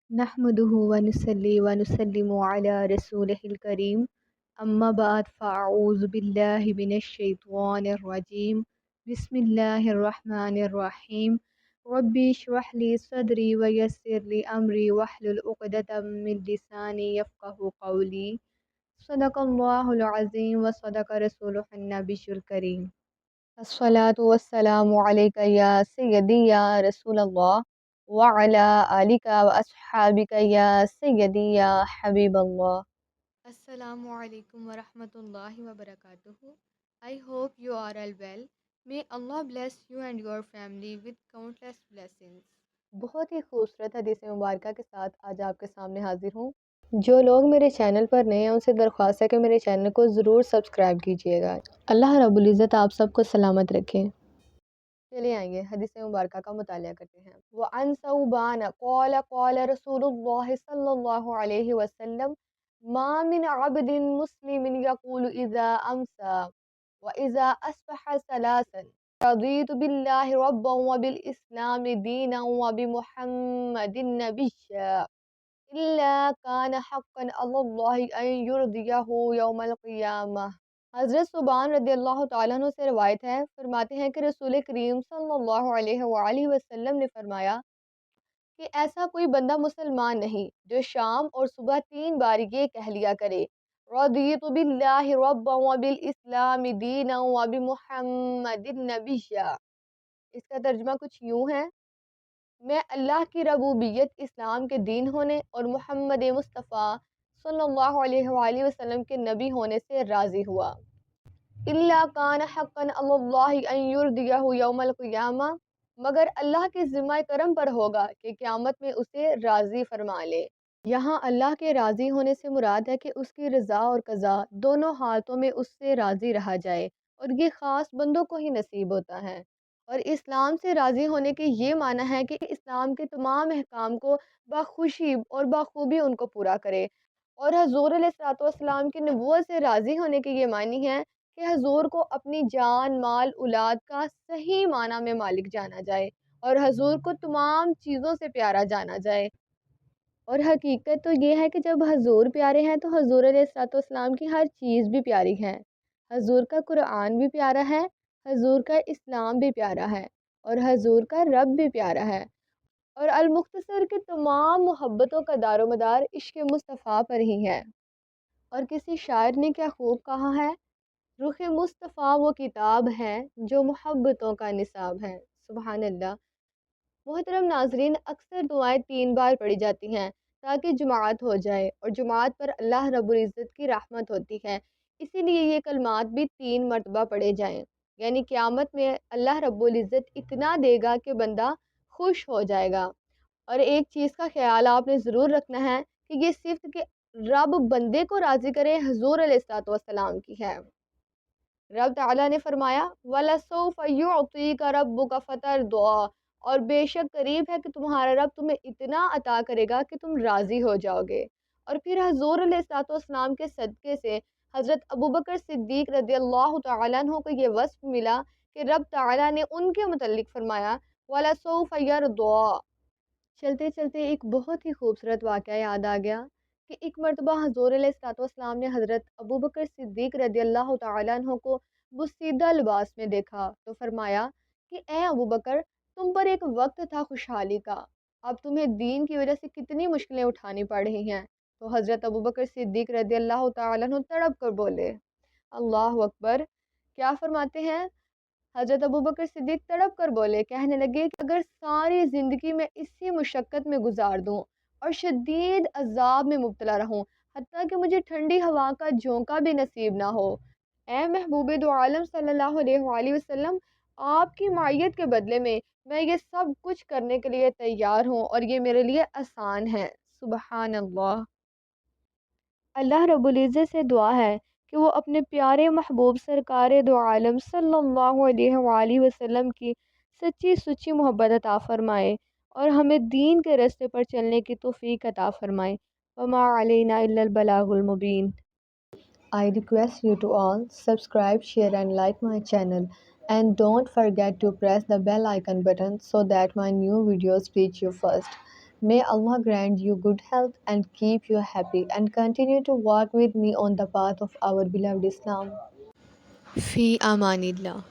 نحمده ونصلي ونسلم على رسوله الكريم أما بعد فأعوذ بالله من الشيطان الرجيم بسم الله الرحمن الرحيم ربي اشرح لي صدري ويسر لي أمري واحلل عقدة من لساني يفقه قولي صدق الله العظيم وصدق رسوله النبي الكريم الصلاة والسلام عليك يا سيدي يا رسول الله وعلى آلك وأصحابك يا سيدي يا حبيب الله. Assalamu alaikum wa rahmatullahi wa barakatuh. I hope you are all well. May Allah bless you and your family with countless blessings. بہت ہی خوبصورت حدیث مبارکہ کے ساتھ آج آپ کے سامنے حاضر ہوں. جو لوگ میرے چینل پر نئے ہیں ان سے درخواست ہے کہ میرے چینل کو ضرور سبسکرائب کیجیے گا. اللہ رب العزت آپ سب کو سلامت رکھے. چلیے آئیے حدیث مبارکہ کا مطالعہ کرتے ہیں. وعن ثوبان قال قال رسول اللہ صلی اللہ علیہ وسلم ما من عبد مسلم يقول اذا امسى واذا اصبح ثلاثا رضيت بالله ربا وبالاسلام دينا وبمحمد نبيا الا كان حقا على الله ان يرضيه يوم القيامه. حضرت ثوبان رضی اللہ تعالیٰ عنہ سے روایت ہے، فرماتے ہیں کہ رسول کریم صلی اللہ علیہ وآلہ وسلم نے فرمایا کہ ایسا کوئی بندہ مسلمان نہیں جو شام اور صبح 3 بار یہ کہہ لیا کرے رضیت باللہ ربا وبالاسلام دینا وبمحمد نبیا. اس کا ترجمہ کچھ یوں ہے: میں اللہ کی ربوبیت، اسلام کے دین ہونے اور محمد مصطفیٰ صلی اللہ علیہ وآلہ وسلم کے نبی ہونے سے راضی ہوا. اللہ کان حقا علی اللہ ان یرضیہ یوم القیامہ، مگر اللہ کے ذمہ کرم پر ہوگا کہ قیامت میں اسے راضی فرما لے. یہاں اللہ کے راضی ہونے سے مراد ہے کہ اس کی رضا اور قضا دونوں حالتوں میں اس سے راضی رہا جائے، اور یہ خاص بندوں کو ہی نصیب ہوتا ہے. اور اسلام سے راضی ہونے کے یہ معنی ہے کہ اسلام کے تمام احکام کو بخوشی اور بخوبی ان کو پورا کرے. اور حضور علیہ الصلوۃ والسلام کی نبوت سے راضی ہونے کے یہ معنی ہے کہ حضور کو اپنی جان، مال، اولاد کا صحیح معنی میں مالک جانا جائے اور حضور کو تمام چیزوں سے پیارا جانا جائے. اور حقیقت تو یہ ہے کہ جب حضور پیارے ہیں تو حضور علیہ الصلوۃ والسلام کی ہر چیز بھی پیاری ہے. حضور کا قرآن بھی پیارا ہے، حضور کا اسلام بھی پیارا ہے، اور حضور کا رب بھی پیارا ہے. اور المختصر کے تمام محبتوں کا دار و مدار عشق مصطفیٰ پر ہی ہے. اور کسی شاعر نے کیا خوب کہا ہے: رخ مصطفیٰ وہ کتاب ہے جو محبتوں کا نصاب ہے. سبحان اللہ. محترم ناظرین، اکثر دعائیں 3 بار پڑھی جاتی ہیں تاکہ جماعت ہو جائے، اور جماعت پر اللہ رب العزت کی رحمت ہوتی ہے. اسی لیے یہ کلمات بھی 3 مرتبہ پڑھے جائیں، یعنی قیامت میں اللہ رب العزت اتنا دے گا کہ بندہ خوش ہو جائے گا. اور ایک چیز کا خیال آپ نے ضرور رکھنا ہے کہ یہ صفت کہ رب بندے کو راضی کرے حضور علیہ الصلوۃ والسلام کی ہے. رب تعالیٰ نے فرمایا وَلَسَوْفَ يُعْطِيكَ رَبُّكَ فَتَرْضَىٰ، اور بے شک قریب ہے کہ تمہارا رب تمہیں اتنا عطا کرے گا کہ تم راضی ہو جاؤ گے. اور پھر حضور علیہ الصلوۃ والسلام کے صدقے سے حضرت ابوبکر صدیق رضی اللہ تعالیٰ عنہ کو یہ وصف ملا کہ رب تعالیٰ نے ان کے متعلق فرمایا وَلَسَوْفَ يَرْضَىٰ. چلتے چلتے ایک بہت ہی خوبصورت واقعہ یاد آ گیا کہ ایک مرتبہ حضور علیہ الصلوۃ والسلام نے حضرت ابوبکر صدیق رضی اللہ تعالیٰ عنہ کو بسیدہ لباس میں دیکھا تو فرمایا کہ اے ابوبکر، تم پر ایک وقت تھا خوشحالی کا، اب تمہیں دین کی وجہ سے کتنی مشکلیں اٹھانی پڑ رہی ہیں. تو حضرت ابوبکر صدیق رضی اللہ تعالیٰ عنہ تڑپ کر بولے. اللہ اکبر. کیا فرماتے ہیں؟ حضرت ابوبکر صدیق تڑپ کر بولے، کہنے لگے کہ اگر ساری زندگی میں اسی مشقت میں گزار دوں اور شدید عذاب میں مبتلا رہوں، حتیٰ کہ مجھے ٹھنڈی ہوا کا جھونکا بھی نصیب نہ ہو، اے محبوب دو عالم صلی اللہ علیہ وآلہ وسلم، آپ کی معیت کے بدلے میں یہ سب کچھ کرنے کے لیے تیار ہوں، اور یہ میرے لیے آسان ہے. سبحان اللہ. اللہ رب العزت سے دعا ہے کہ وہ اپنے پیارے محبوب سرکار دو عالم صلی اللہ علیہ وآلہ وسلم کی سچی سچی محبت عطا فرمائے اور ہمیں دین کے راستے پر چلنے کی توفیق عطا فرمائے. وما علینا الا البلاغ المبین. I request you to all subscribe, share and like my channel, and don't forget to press the bell icon button so that my new videos reach you first. May Allah grant you good health and keep you happy and continue to walk with me on the path of our beloved Islam. Fi amanillah.